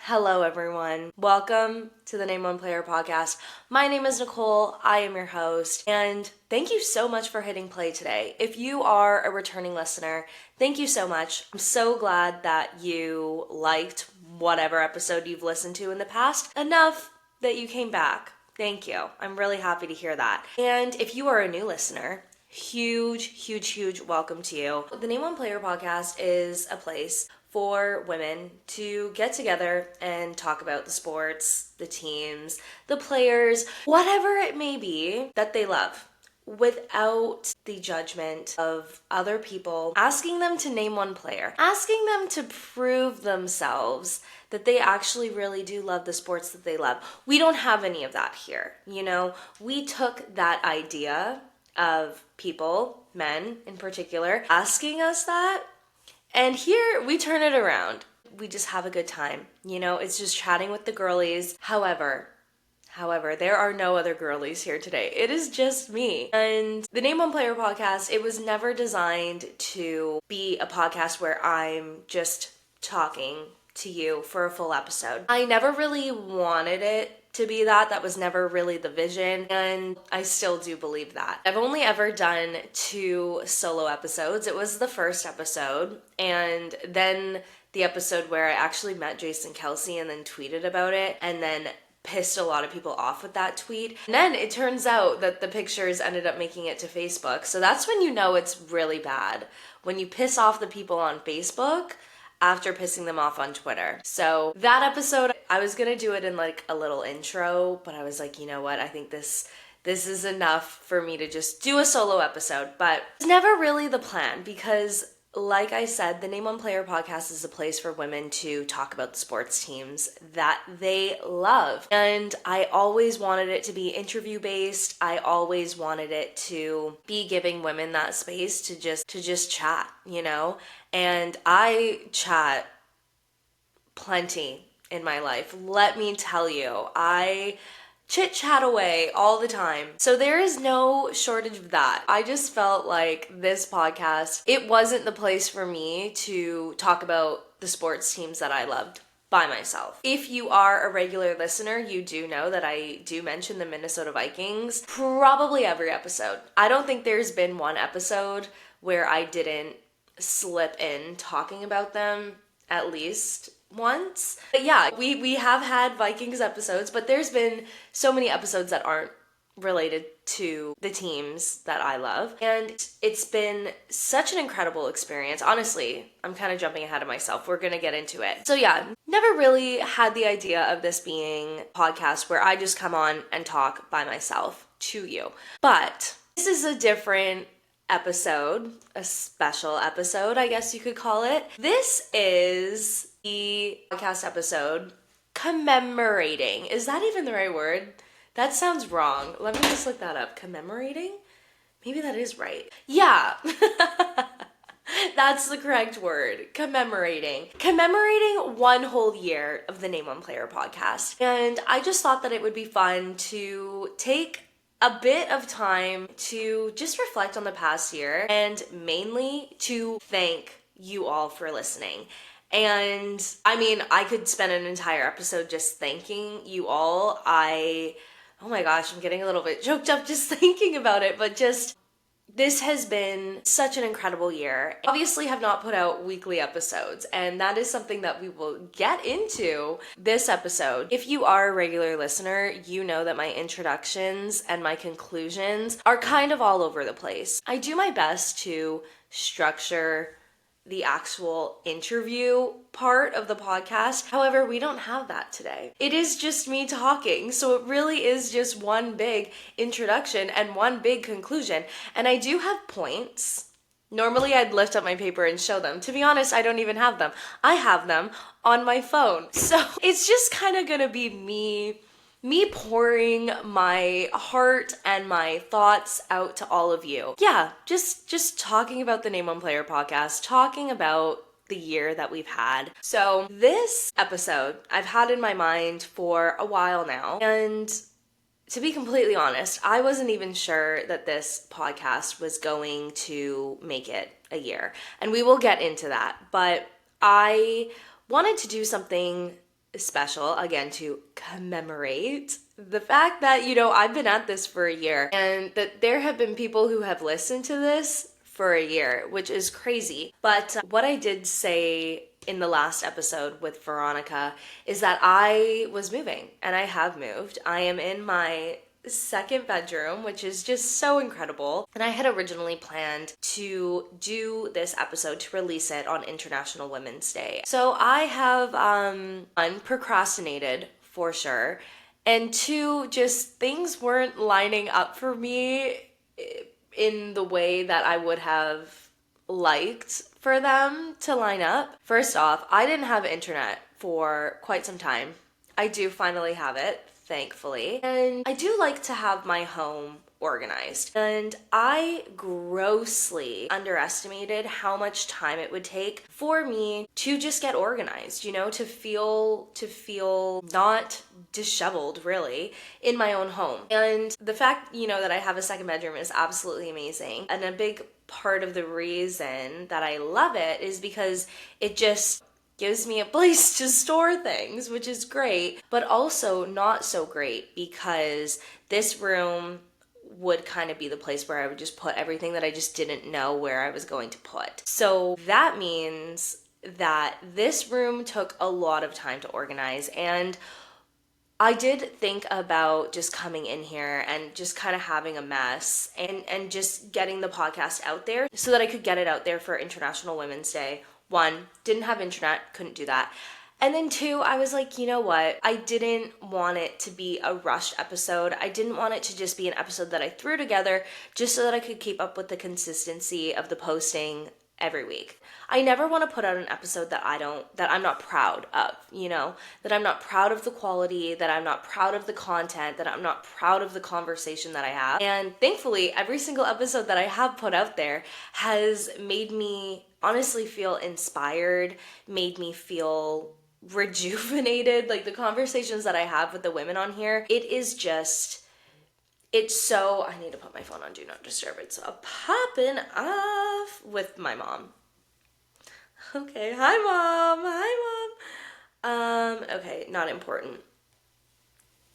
Hello, everyone. Welcome to the Name One Player podcast. My name is Nicole. I am your host, and thank you so much for hitting play today. If you are a returning listener, thank you so much. I'm so glad that you liked whatever episode you've listened to in the past enough that you came back. Thank you. I'm really happy to hear that. And if you are a new listener, huge welcome to you. The Name One Player podcast is a place for women to get together and talk about the sports, the teams, the players, whatever it may be that they love, without the judgment of other people asking them to name one player, asking them to prove themselves that they actually really do love the sports that they love. We don't have any of that here. We took that idea of people, men in particular, asking us that, and here we turn it around. We just have a good time. It's just chatting with the girlies. However, there are no other girlies here today. It is just me. And the Name One Player podcast, it was never designed to be a podcast where I'm just talking to you for a full episode. I never really wanted it to be that. That was never really the vision, and I still do believe that. I've only ever done 2 solo episodes. It was the first episode, and then the episode where I actually met Jason Kelsey and then tweeted about it, and then pissed a lot of people off with that tweet. And then it turns out that the pictures ended up making it to Facebook. So that's when you know it's really bad. When you piss off the people on Facebook after pissing them off on Twitter. So that episode, I was gonna do it in like a little intro, but I was like, you know what? I think this is enough for me to just do a solo episode. But it's never really the plan because, like I said, the Name One Player podcast is a place for women to talk about the sports teams that they love. And I always wanted it to be interview based. I always wanted it to be giving women that space to just chat, And I chat plenty in my life. Let me tell you, I chit chat away all the time. So there is no shortage of that. I just felt like this podcast, it wasn't the place for me to talk about the sports teams that I loved by myself. If you are a regular listener, you do know that I do mention the Minnesota Vikings probably every episode. I don't think there's been one episode where I didn't slip in talking about them at least once. But yeah, we have had Vikings episodes, but there's been so many episodes that aren't related to the teams that I love. And it's been such an incredible experience. Honestly, I'm kind of jumping ahead of myself. We're going to get into it. So yeah, never really had the idea of this being a podcast where I just come on and talk by myself to you. But this is a different episode, a special episode, I guess you could call it. This is the podcast episode commemorating. Is that even the right word? That sounds wrong. Let me just look that up. Commemorating? Maybe that is right. Yeah. That's the correct word. Commemorating. Commemorating 1 whole year of the Name One Player podcast. And I just thought that it would be fun to take a bit of time to just reflect on the past year and mainly to thank you all for listening. And I mean, I could spend an entire episode just thanking you all. Oh my gosh, I'm getting a little bit choked up just thinking about it, but this has been such an incredible year. Obviously have not put out weekly episodes, and that is something that we will get into this episode. If you are a regular listener, you know that my introductions and my conclusions are kind of all over the place. I do my best to structure the actual interview part of the podcast. However, we don't have that today. It is just me talking, so it really is just one big introduction and one big conclusion. And I do have points. Normally I'd lift up my paper and show them. To be honest, I don't even have them. I have them on my phone. So it's just kind of gonna be me pouring my heart and my thoughts out to all of you. Yeah, just talking about the Name One Player podcast, talking about the year that we've had. So this episode I've had in my mind for a while now, and to be completely honest, I wasn't even sure that this podcast was going to make it a year, and we will get into that, but I wanted to do something special, again, to commemorate the fact that, I've been at this for a year and that there have been people who have listened to this for a year, which is crazy. But what I did say in the last episode with Veronica is that I was moving, and I have moved. I am in my second bedroom, which is just so incredible. And I had originally planned to do this episode to release it on International Women's Day. So I have procrastinated for sure. And two, just things weren't lining up for me in the way that I would have liked for them to line up. First off, I didn't have internet for quite some time. I do finally have it, thankfully. And I do like to have my home organized. And I grossly underestimated how much time it would take for me to just get organized, to feel not disheveled really in my own home. And the fact, that I have a second bedroom is absolutely amazing. And a big part of the reason that I love it is because it just gives me a place to store things, which is great, but also not so great because this room would kind of be the place where I would just put everything that I just didn't know where I was going to put. So that means that this room took a lot of time to organize, and I did think about just coming in here and just kind of having a mess and just getting the podcast out there so that I could get it out there for International Women's Day. One, didn't have internet, couldn't do that. And then two, I was like, you know what? I didn't want it to be a rushed episode. I didn't want it to just be an episode that I threw together just so that I could keep up with the consistency of the posting every week. I never want to put out an episode that I'm not proud of, that I'm not proud of the quality, that I'm not proud of the content, that I'm not proud of the conversation that I have. And thankfully, every single episode that I have put out there has made me honestly feel inspired, made me feel rejuvenated. Like the conversations that I have with the women on here, I need to put my phone on Do Not Disturb. It's popping off with my mom. Okay, hi mom. Okay, not important.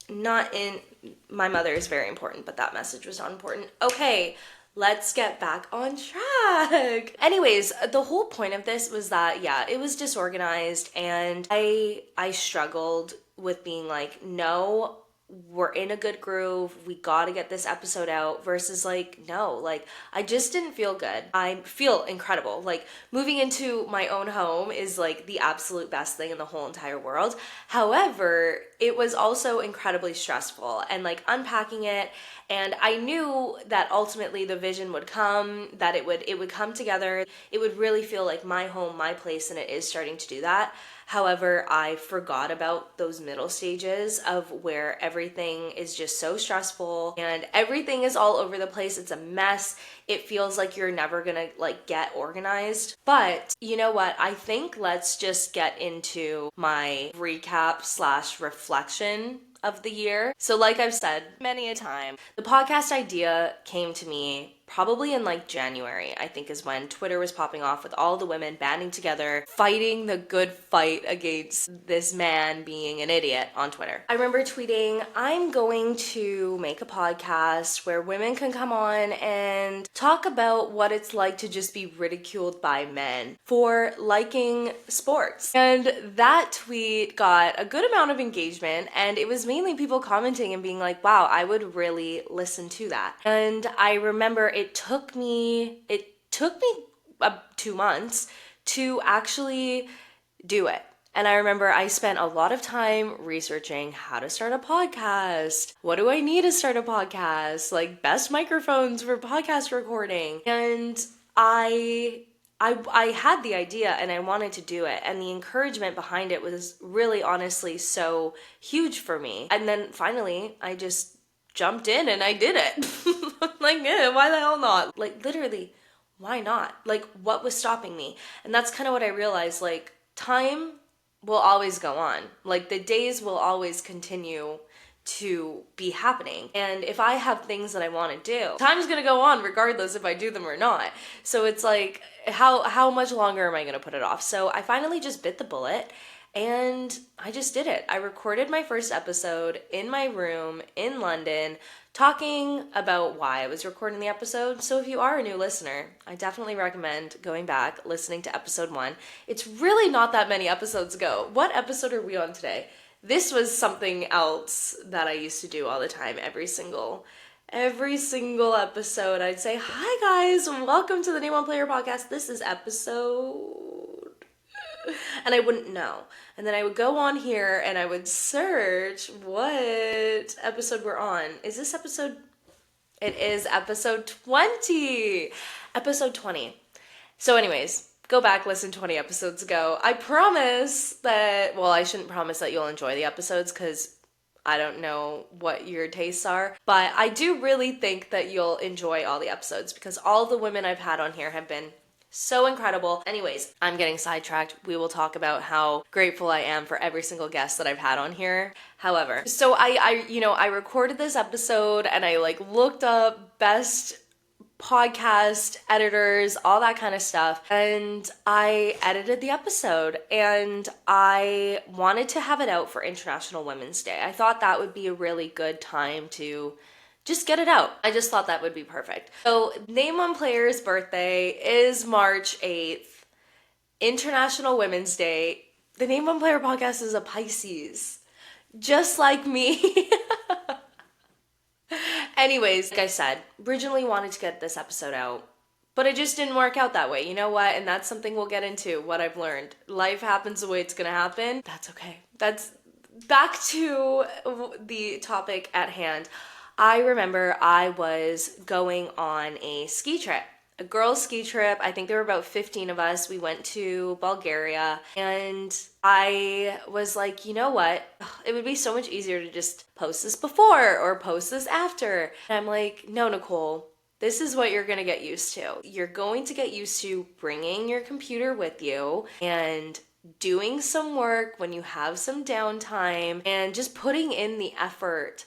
My mother is very important, but that message was not important. Okay, let's get back on track. Anyways, the whole point of this was that, it was disorganized, and I struggled with being like, no, we're in a good groove, we gotta get this episode out, versus like, no, like, I just didn't feel good. I feel incredible. Like, moving into my own home is like the absolute best thing in the whole entire world. However, it was also incredibly stressful, and like unpacking it, and I knew that ultimately the vision would come, that it would come together. It would really feel like my home, my place, and it is starting to do that. However, I forgot about those middle stages of where everything is just so stressful and everything is all over the place. It's a mess. It feels like you're never gonna get organized. But you know what? I think let's just get into my recap / reflection of the year. So like I've said many a time, the podcast idea came to me probably in January, I think, is when Twitter was popping off with all the women banding together, fighting the good fight against this man being an idiot on Twitter. I remember tweeting, I'm going to make a podcast where women can come on and talk about what it's like to just be ridiculed by men for liking sports. And that tweet got a good amount of engagement, and it was mainly people commenting and being like, wow, I would really listen to that. And I remember it took me 2 months to actually do it. And I remember I spent a lot of time researching how to start a podcast. What do I need to start a podcast? Like best microphones for podcast recording. And I had the idea and I wanted to do it, and the encouragement behind it was really honestly so huge for me. And then finally I just jumped in and I did it. Like, why the hell not? Like, literally, why not? Like, what was stopping me? And that's kind of what I realized. Like, time will always go on. Like, the days will always continue to be happening. And if I have things that I want to do, time's gonna go on regardless if I do them or not. So it's like, how much longer am I gonna put it off? So I finally just bit the bullet, And I just did it. I recorded my first episode in my room in London, talking about why I was recording the episode. So if you are a new listener, I definitely recommend going back, listening to episode 1. It's really not that many episodes ago. What episode are we on today? This was something else that I used to do all the time, every single episode. I'd say, hi guys, welcome to the Name One Player podcast. This is episode... and I wouldn't know. And then I would go on here and I would search what episode we're on. Is this episode? It is episode 20. Episode 20. So anyways, go back, listen 20 episodes ago. I promise that, well, I shouldn't promise that you'll enjoy the episodes because I don't know what your tastes are, but I do really think that you'll enjoy all the episodes because all the women I've had on here have been so incredible. Anyways, I'm getting sidetracked. We will talk about how grateful I am for every single guest that I've had on here. However, so I recorded this episode and I looked up best podcast editors, all that kind of stuff, and I edited the episode and I wanted to have it out for International Women's Day. I thought that would be a really good time to just get it out. I just thought that would be perfect. So Name One Player's birthday is March 8th, International Women's Day. The Name One Player podcast is a Pisces, just like me. Anyways, like I said, originally wanted to get this episode out, but it just didn't work out that way. You know what? And that's something we'll get into, what I've learned. Life happens the way it's gonna happen. That's okay. That's back to the topic at hand. I remember I was going on a ski trip, a girls' ski trip. I think there were about 15 of us. We went to Bulgaria and I was like, you know what? It would be so much easier to just post this before or post this after. And I'm like, no, Nicole, this is what you're going to get used to. You're going to get used to bringing your computer with you and doing some work when you have some downtime and just putting in the effort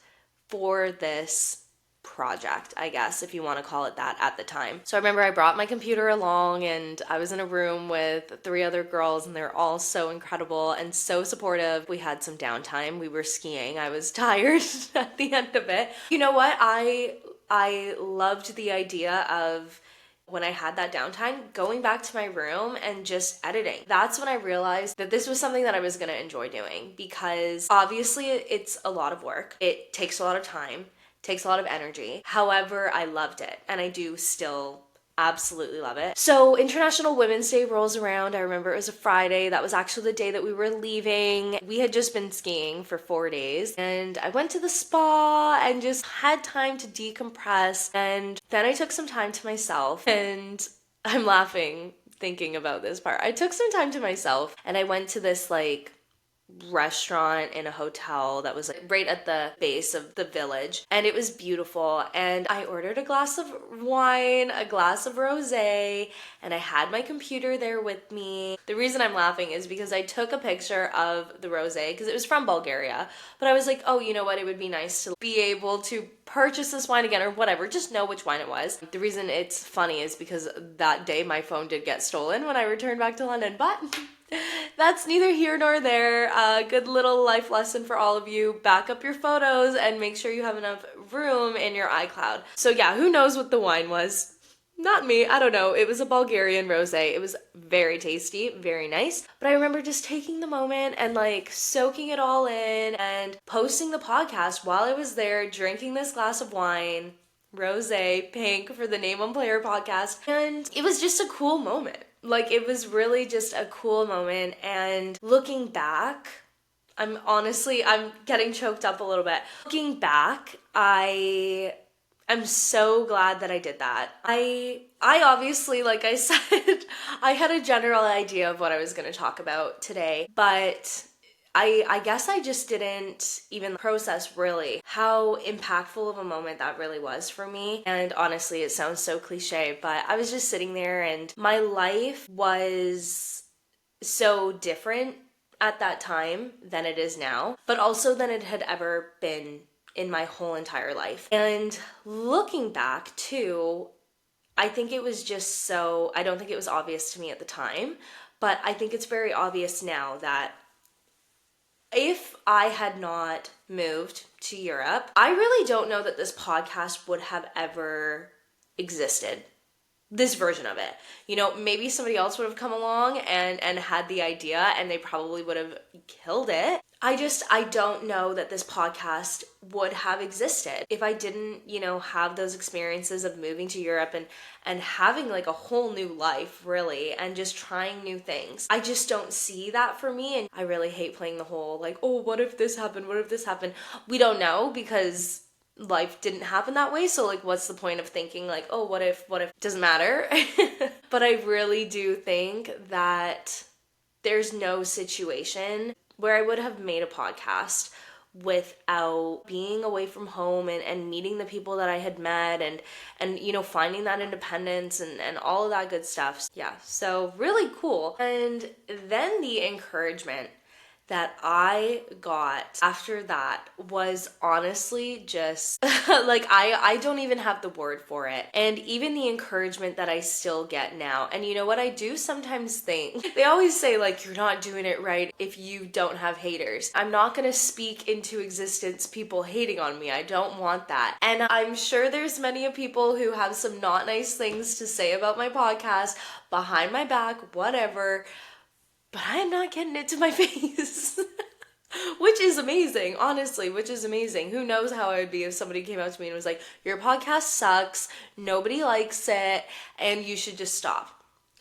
for this project, I guess, if you want to call it that at the time. So I remember I brought my computer along and I was in a room with 3 other girls and they're all so incredible and so supportive. We had some downtime. We were skiing. I was tired at the end of it. You know what? I loved the idea of when I had that downtime, going back to my room and just editing. That's when I realized that this was something that I was gonna enjoy doing because obviously it's a lot of work. It takes a lot of time, takes a lot of energy. However, I loved it and I do still absolutely love it. So International Women's Day rolls around. I remember it was a Friday. That was actually the day that we were leaving. We had just been skiing for 4 days and I went to the spa and just had time to decompress. And then I took some time to myself and I'm laughing thinking about this part. I took some time to myself and I went to this restaurant in a hotel that was right at the base of the village and it was beautiful and I ordered a glass of wine, a glass of rosé, and I had my computer there with me. The reason I'm laughing is because I took a picture of the rosé because it was from Bulgaria, but I was like, oh, you know what, it would be nice to be able to purchase this wine again or whatever, just know which wine it was. The reason it's funny is because that day my phone did get stolen when I returned back to London, but that's neither here nor there. A good little life lesson for all of you. Back up your photos and make sure you have enough room in your iCloud. So yeah, who knows what the wine was? Not me, I don't know. It was a Bulgarian rosé. It was very tasty, very nice. But I remember just taking the moment and soaking it all in and posting the podcast while I was there drinking this glass of wine, rosé, pink for the Name One Player podcast. And it was just a cool moment. It was really just a cool moment, and looking back, I'm getting choked up a little bit. Looking back, I'm so glad that I did that. I obviously, like I said, I had a general idea of what I was going to talk about today, but I guess I just didn't even process really how impactful of a moment that really was for me. And honestly, it sounds so cliche, but I was just sitting there and my life was so different at that time than it is now, but also than it had ever been in my whole entire life. And looking back too, I think it was just I don't think it was obvious to me at the time, but I think it's very obvious now that If I had not moved to Europe, I really don't know that this podcast would have ever existed. This version of it. You know, maybe somebody else would have come along and had the idea and they probably would have killed it. I don't know that this podcast would have existed if I didn't, have those experiences of moving to Europe and having like a whole new life, really, and just trying new things. I just don't see that for me, and I really hate playing the whole like, oh, what if this happened? What if this happened? We don't know, because life didn't happen that way, so like what's the point of thinking like, oh, what if doesn't matter. But I really do think that there's no situation where I would have made a podcast without being away from home and meeting the people that I had met and finding that independence and all of that good stuff. Yeah, so really cool. And then the encouragement that I got after that was honestly just like I don't even have the word for it. And even the encouragement that I still get now. And you know what, I do sometimes think, they always say like, you're not doing it right if you don't have haters. I'm not gonna speak into existence people hating on me. I don't want that. And I'm sure there's many people who have some not nice things to say about my podcast behind my back, whatever. But I am not getting it to my face. Which is amazing, honestly, which is amazing. Who knows how I would be if somebody came out to me and was like, your podcast sucks, nobody likes it, and you should just stop.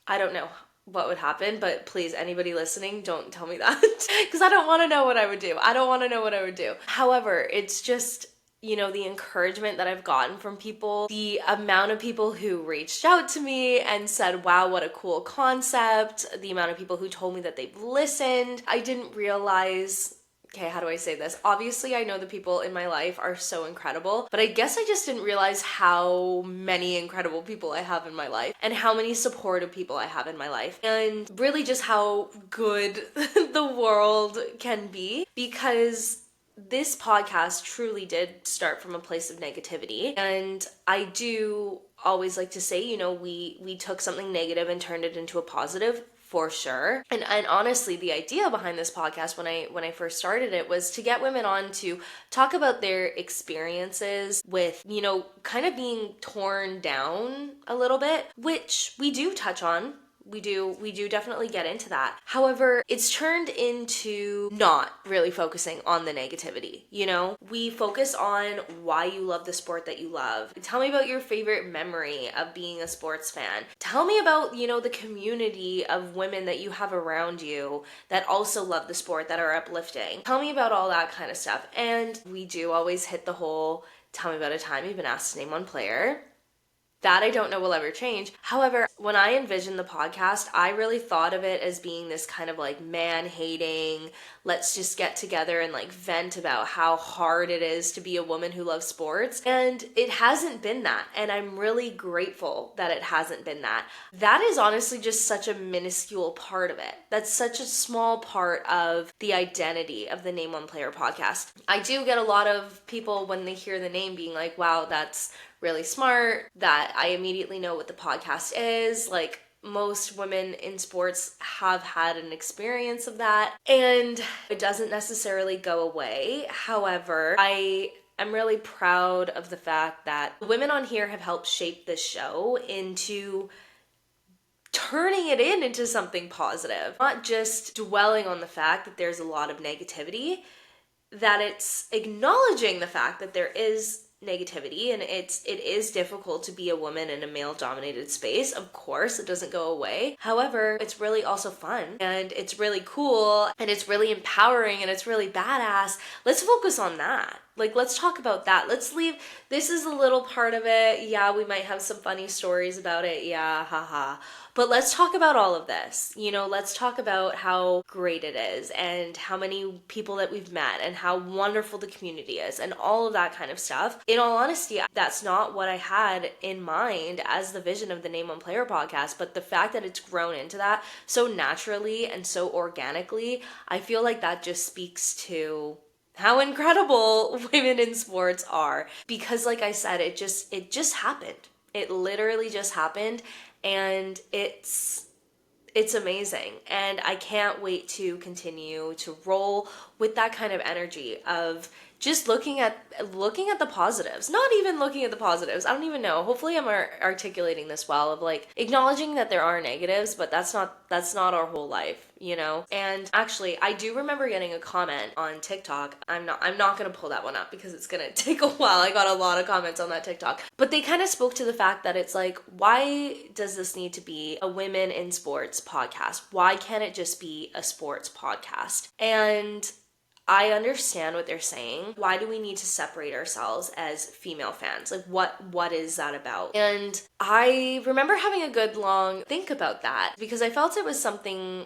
I don't know what would happen, but please, anybody listening, don't tell me that. Because I don't want to know what I would do. However, it's just, the encouragement that I've gotten from people, the amount of people who reached out to me and said, wow, what a cool concept, the amount of people who told me that they've listened. I didn't realize, okay, how do I say this? Obviously, I know the people in my life are so incredible, but I guess I just didn't realize how many incredible people I have in my life and how many supportive people I have in my life, and really just how good the world can be, because this podcast truly did start from a place of negativity. And I do always like to say, we took something negative and turned it into a positive, for sure. And honestly, the idea behind this podcast when I first started it was to get women on to talk about their experiences with, kind of being torn down a little bit, which we do touch on. We do definitely get into that. However, it's turned into not really focusing on the negativity, We focus on why you love the sport that you love. Tell me about your favorite memory of being a sports fan. Tell me about, the community of women that you have around you that also love the sport, that are uplifting. Tell me about all that kind of stuff. And we do always hit the whole, tell me about a time you've been asked to name one player. That I don't know will ever change. However, when I envisioned the podcast, I really thought of it as being this kind of like man-hating, let's just get together and like vent about how hard it is to be a woman who loves sports. And it hasn't been that. And I'm really grateful that it hasn't been that. That is honestly just such a minuscule part of it. That's such a small part of the identity of the Name One Player podcast. I do get a lot of people when they hear the name being like, wow, that's really smart, that I immediately know what the podcast is. Like, most women in sports have had an experience of that, and it doesn't necessarily go away. However, I'm really proud of the fact that the women on here have helped shape this show into turning it into something positive. Not just dwelling on the fact that there's a lot of negativity, that it's acknowledging the fact that there is negativity, and it is difficult to be a woman in a male-dominated space. Of course, it doesn't go away. However, it's really also fun, and it's really cool, and it's really empowering, and it's really badass. Let's focus on that. Like, let's talk about that. Let's leave, this is a little part of it. Yeah, we might have some funny stories about it. Yeah, haha. But let's talk about all of this. Let's talk about how great it is and how many people that we've met and how wonderful the community is and all of that kind of stuff. In all honesty, that's not what I had in mind as the vision of the Name One Player podcast, but the fact that it's grown into that so naturally and so organically, I feel like that just speaks to how incredible women in sports are. Because like I said, it just happened. It literally just happened, and it's it's amazing. And I can't wait to continue to roll with that kind of energy of just looking at the positives, not even looking at the positives. I don't even know. Hopefully I'm articulating this well, of like acknowledging that there are negatives, but that's not our whole life, you know? And actually, I do remember getting a comment on TikTok. I'm not going to pull that one up because it's going to take a while. I got a lot of comments on that TikTok. But they kind of spoke to the fact that it's like, why does this need to be a women in sports podcast? Why can't it just be a sports podcast? And I understand what they're saying. Why do we need to separate ourselves as female fans? Like, what is that about? And I remember having a good long think about that because I felt it was something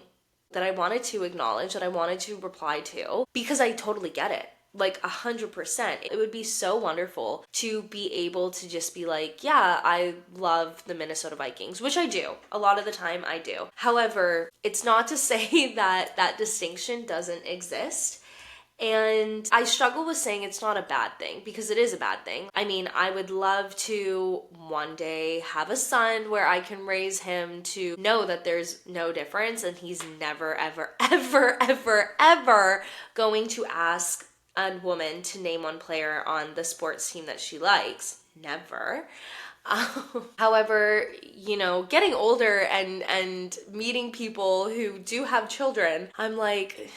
that I wanted to acknowledge, that I wanted to reply to, because I totally get it. Like 100%. It would be so wonderful to be able to just be like, yeah, I love the Minnesota Vikings, which I do. A lot of the time I do. However, it's not to say that that distinction doesn't exist. And I struggle with saying it's not a bad thing because it is a bad thing. I mean, I would love to one day have a son where I can raise him to know that there's no difference and he's never, ever, ever, ever, ever going to ask a woman to name one player on the sports team that she likes. Never. However, you know, getting older and meeting people who do have children, I'm like,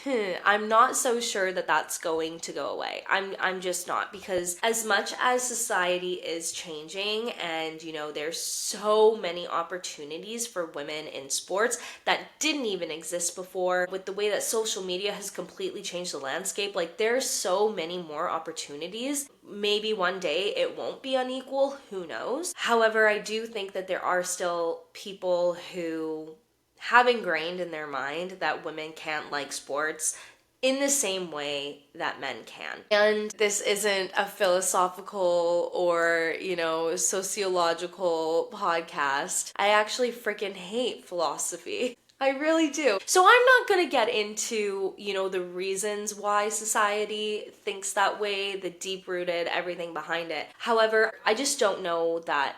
I'm not so sure that that's going to go away. I'm just not, because as much as society is changing and, you know, there's so many opportunities for women in sports that didn't even exist before, with the way that social media has completely changed the landscape, like there's so many more opportunities. Maybe one day it won't be unequal, who knows? However, I do think that there are still people who have ingrained in their mind that women can't like sports in the same way that men can. And this isn't a philosophical or, you know, sociological podcast. I actually freaking hate philosophy. I really do. So I'm not going to get into, you know, the reasons why society thinks that way, the deep-rooted everything behind it. However, I just don't know that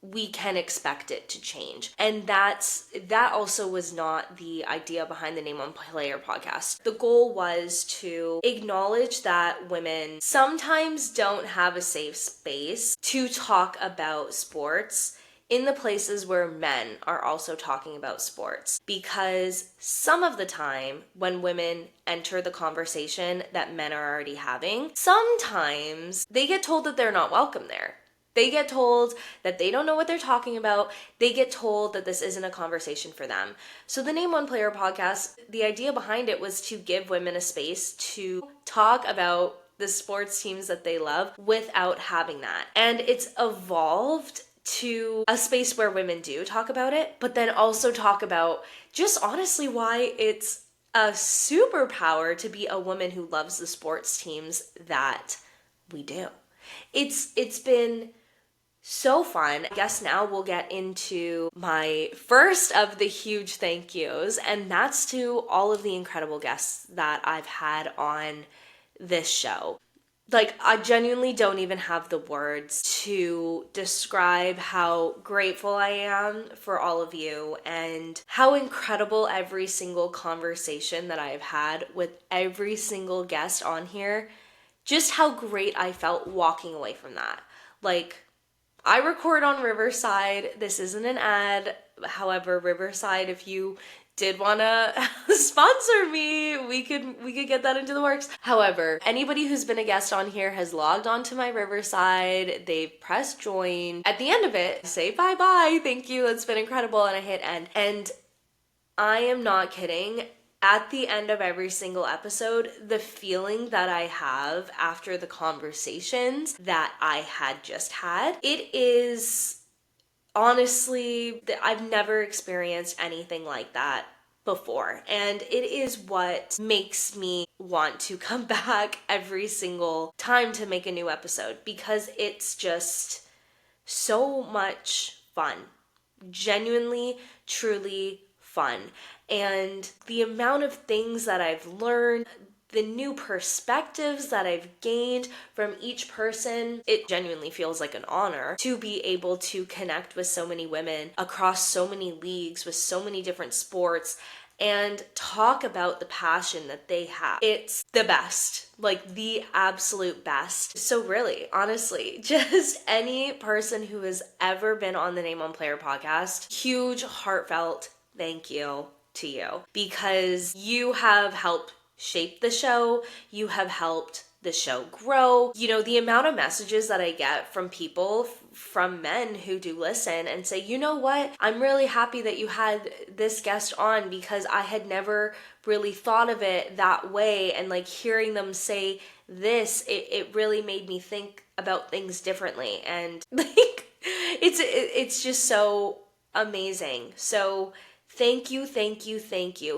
we can expect it to change. And that also was not the idea behind the Name One Player podcast. The goal was to acknowledge that women sometimes don't have a safe space to talk about sports in the places where men are also talking about sports. Because some of the time when women enter the conversation that men are already having, sometimes they get told that they're not welcome there. They get told that they don't know what they're talking about. They get told that this isn't a conversation for them. So the Name One Player podcast, the idea behind it was to give women a space to talk about the sports teams that they love without having that. And it's evolved to a space where women do talk about it, but then also talk about just honestly why it's a superpower to be a woman who loves the sports teams that we do. It's been so fun. I guess now we'll get into my first of the huge thank yous, and that's to all of the incredible guests that I've had on this show. Like, I genuinely don't even have the words to describe how grateful I am for all of you and how incredible every single conversation that I've had with every single guest on here, just how great I felt walking away from that. Like, I record on Riverside. This isn't an ad. However, Riverside, if you did want to sponsor me, we could get that into the works. However, anybody who's been a guest on here has logged on to my Riverside. They've pressed join. At the end of it, say bye-bye. Thank you. It's been incredible. And I hit end. And I am not kidding. At the end of every single episode, the feeling that I have after the conversations that I had just had, it is honestly, I've never experienced anything like that before. And it is what makes me want to come back every single time to make a new episode, because it's just so much fun. Genuinely, truly fun. And the amount of things that I've learned, the new perspectives that I've gained from each person. It genuinely feels like an honor to be able to connect with so many women across so many leagues with so many different sports and talk about the passion that they have. It's the best, like the absolute best. So really, honestly, just any person who has ever been on the Name One Player podcast, huge heartfelt thank you to you, because you have helped shape the show. You have helped the show grow. You know, the amount of messages that I get from people, from men who do listen and say, you know what, I'm really happy that you had this guest on because I had never really thought of it that way. And like hearing them say this, it really made me think about things differently. And like, it's just so amazing. So thank you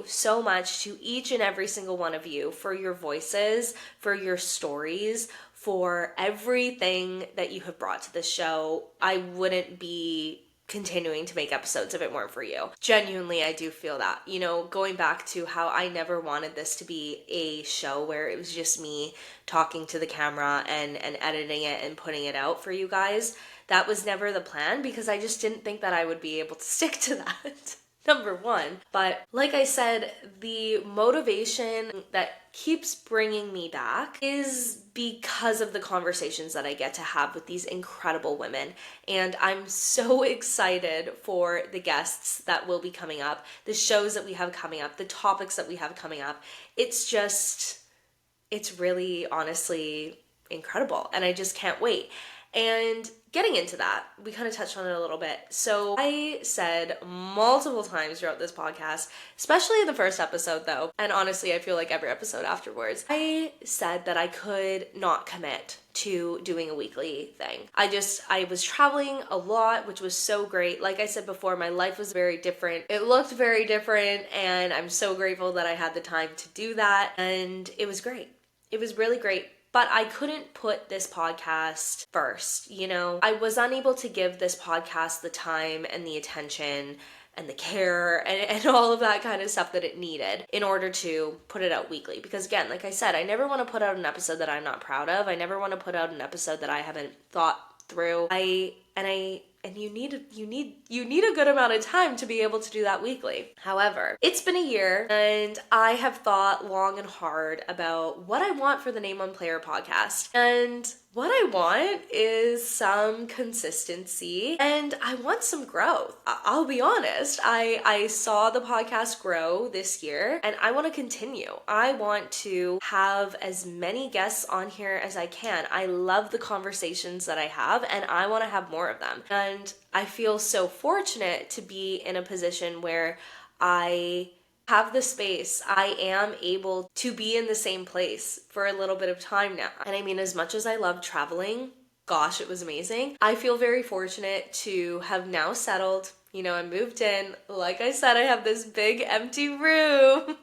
so much to each and every single one of you for your voices, for your stories, for everything that you have brought to the show. I wouldn't be continuing to make episodes if it weren't for you. Genuinely, I do feel that. You know, going back to how I never wanted this to be a show where it was just me talking to the camera and editing it and putting it out for you guys. That was never the plan because I just didn't think that I would be able to stick to that. Number one. But like I said, the motivation that keeps bringing me back is because of the conversations that I get to have with these incredible women. And I'm so excited for the guests that will be coming up, the shows that we have coming up, the topics that we have coming up. It's really honestly incredible. And I just can't wait. And getting into that, we kind of touched on it a little bit. So I said multiple times throughout this podcast, especially in the first episode though, and honestly, I feel like every episode afterwards, I said that I could not commit to doing a weekly thing. I was traveling a lot, which was so great. Like I said before, my life was very different. It looked very different, and I'm so grateful that I had the time to do that. And it was great. It was really great. But I couldn't put this podcast first, you know? I was unable to give this podcast the time and the attention and the care and all of that kind of stuff that it needed in order to put it out weekly. Because again, like I said, I never want to put out an episode that I'm not proud of. I never want to put out an episode that I haven't thought through. You need a good amount of time to be able to do that weekly. However, it's been a year and I have thought long and hard about what I want for the Name One Player podcast. And what I want is some consistency and I want some growth. I'll be honest. I saw the podcast grow this year and I want to continue. I want to have as many guests on here as I can. I love the conversations that I have and I want to have more of them. And I feel so fortunate to be in a position where I have the space. I am able to be in the same place for a little bit of time now. And I mean, as much as I love traveling, gosh, it was amazing. I feel very fortunate to have now settled. You know, I moved in. Like I said, I have this big empty room.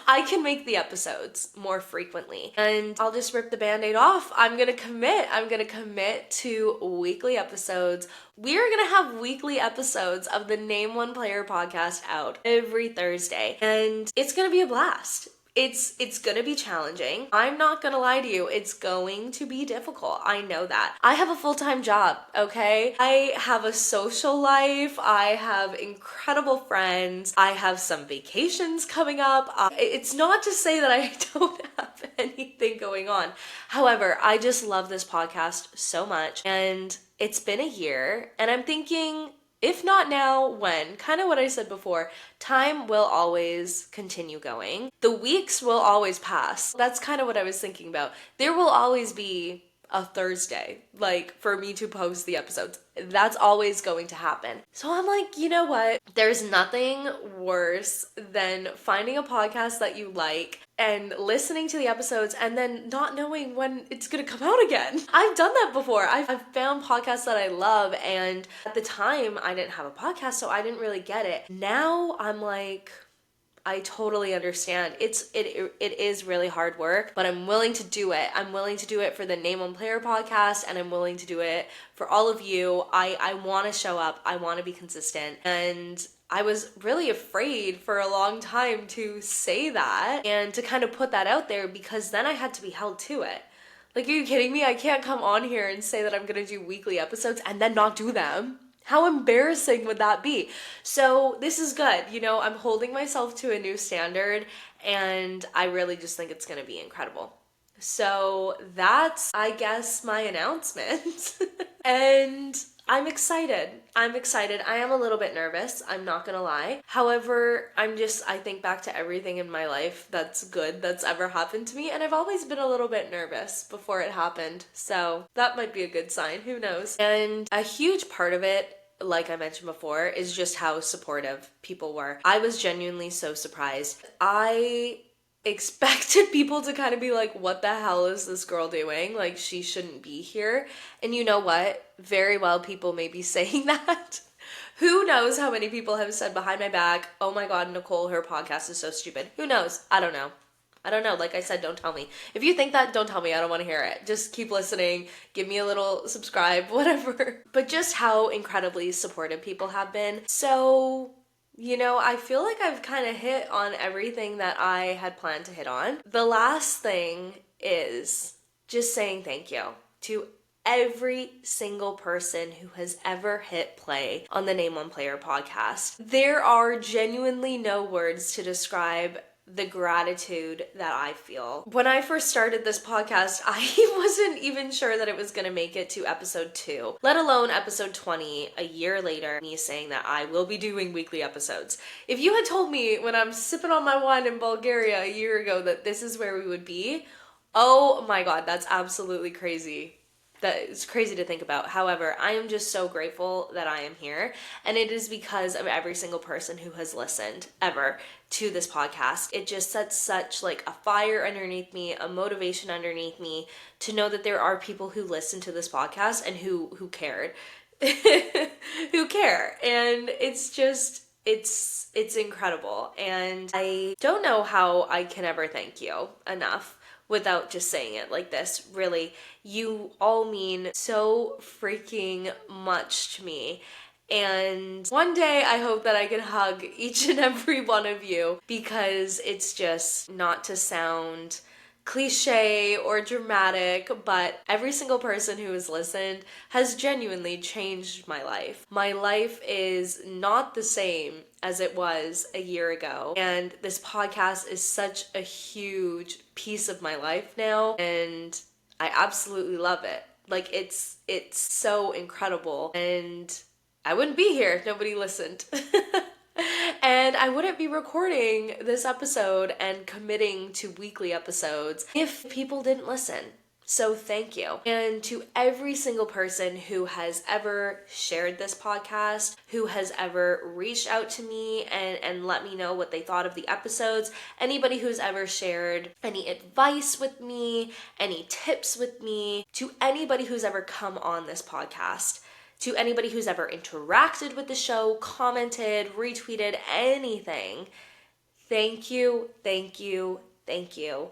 I can make the episodes more frequently and I'll just rip the band-aid off. I'm gonna commit to weekly episodes. We are gonna have weekly episodes of the Name One Player podcast out every Thursday and it's gonna be a blast. It's gonna be challenging. I'm not gonna lie to you. It's going to be difficult. I know that. I have a full-time job, okay? I have a social life. I have incredible friends. I have some vacations coming up. It's not to say that I don't have anything going on. However, I just love this podcast so much and it's been a year and I'm thinking, if not now, when? Kind of what I said before, time will always continue going. The weeks will always pass. That's kind of what I was thinking about. There will always be a Thursday, like, for me to post the episodes. That's always going to happen. So I'm like, you know what? There's nothing worse than finding a podcast that you like and listening to the episodes and then not knowing when it's gonna come out again. I've done that before. I've found podcasts that I love and at the time I didn't have a podcast, so I didn't really get it. Now I'm like, I totally understand. It is really hard work, but I'm willing to do it. I'm willing to do it for the Name One Player podcast, and I'm willing to do it for all of you. I want to show up. I want to be consistent, and I was really afraid for a long time to say that and to kind of put that out there, because then I had to be held to it. Like, are you kidding me? I can't come on here and say that I'm gonna do weekly episodes and then not do them. How embarrassing would that be? So this is good. I'm holding myself to a new standard, and I really just think it's gonna be incredible. So that's, I guess, my announcement. And I'm excited. I am a little bit nervous, I'm not gonna lie. However, I think back to everything in my life that's good that's ever happened to me, and I've always been a little bit nervous before it happened. So that might be a good sign, who knows? And a huge part of it, like I mentioned before, is just how supportive people were. I was genuinely so surprised. I expected people to kind of be like, what the hell is this girl doing? Like, she shouldn't be here. And you know what? Very well, people may be saying that. Who knows how many people have said behind my back, oh my God, Nicole, her podcast is so stupid. Who knows? I don't know. Like I said, don't tell me. If you think that, don't tell me. I don't want to hear it. Just keep listening. Give me a little subscribe, whatever. But just how incredibly supportive people have been. So, I feel like I've kind of hit on everything that I had planned to hit on. The last thing is just saying thank you to every single person who has ever hit play on the Name One Player podcast. There are genuinely no words to describe the gratitude that I feel. When I first started this podcast, I wasn't even sure that it was gonna make it to episode 2, let alone episode 20, a year later, me saying that I will be doing weekly episodes. If you had told me when I'm sipping on my wine in Bulgaria a year ago that this is where we would be, oh my God, that's absolutely crazy. That is crazy to think about. However, I am just so grateful that I am here, and it is because of every single person who has listened ever to this podcast. It just sets such like a fire underneath me, a motivation underneath me to know that there are people who listen to this podcast and who cared. Who care. And it's just it's incredible, and I don't know how I can ever thank you enough without just saying it like this. Really, you all mean so freaking much to me. And one day I hope that I can hug each and every one of you, because it's just, not to sound cliche or dramatic, but every single person who has listened has genuinely changed my life. My life is not the same as it was a year ago, and this podcast is such a huge piece of my life now, and I absolutely love it. Like, it's so incredible, and I wouldn't be here if nobody listened. And I wouldn't be recording this episode and committing to weekly episodes if people didn't listen. So thank you. And to every single person who has ever shared this podcast, who has ever reached out to me and let me know what they thought of the episodes, anybody who's ever shared any advice with me, any tips with me, to anybody who's ever come on this podcast, to anybody who's ever interacted with the show, commented, retweeted, anything, thank you, thank you, thank you.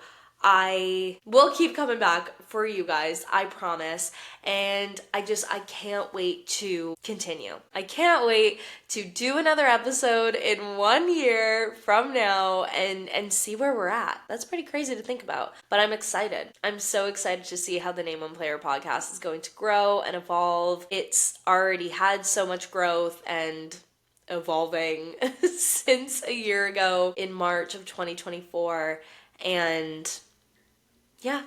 I will keep coming back for you guys, I promise. And I can't wait to continue. I can't wait to do another episode in 1 year from now and see where we're at. That's pretty crazy to think about, but I'm excited. I'm so excited to see how the Name One Player podcast is going to grow and evolve. It's already had so much growth and evolving since a year ago in March of 2024. And yeah,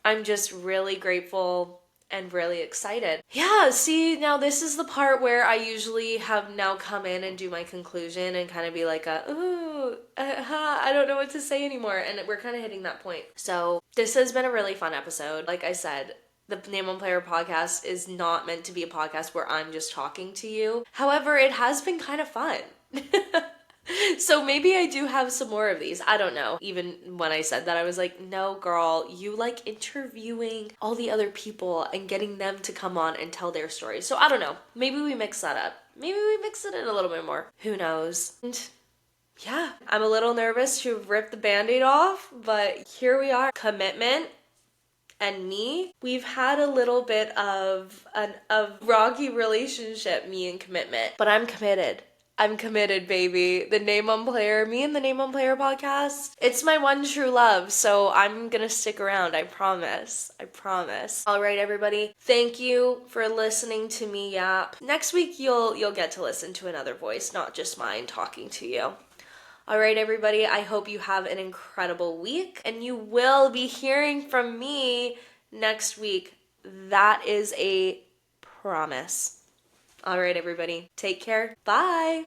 I'm just really grateful and really excited. Yeah, see, now this is the part where I usually have now come in and do my conclusion and kind of be like, I don't know what to say anymore. And we're kind of hitting that point. So this has been a really fun episode. Like I said, the Name One Player podcast is not meant to be a podcast where I'm just talking to you. However, it has been kind of fun. So maybe I do have some more of these. I don't know. Even when I said that, I was like, no, girl, you like interviewing all the other people and getting them to come on and tell their stories. So I don't know. Maybe we mix that up. Maybe we mix it in a little bit more. Who knows? And yeah, I'm a little nervous to rip the Band-Aid off, but here we are. Commitment and me, we've had a little bit of a rocky relationship, me and commitment, but I'm committed. I'm committed, baby. The Name One Player, me and the Name One Player podcast, it's my one true love, so I'm gonna stick around, I promise. I promise. All right, everybody. Thank you for listening to me yap. Next week, you'll get to listen to another voice, not just mine talking to you. All right, everybody, I hope you have an incredible week, and you will be hearing from me next week. That is a promise. All right, everybody, take care. Bye.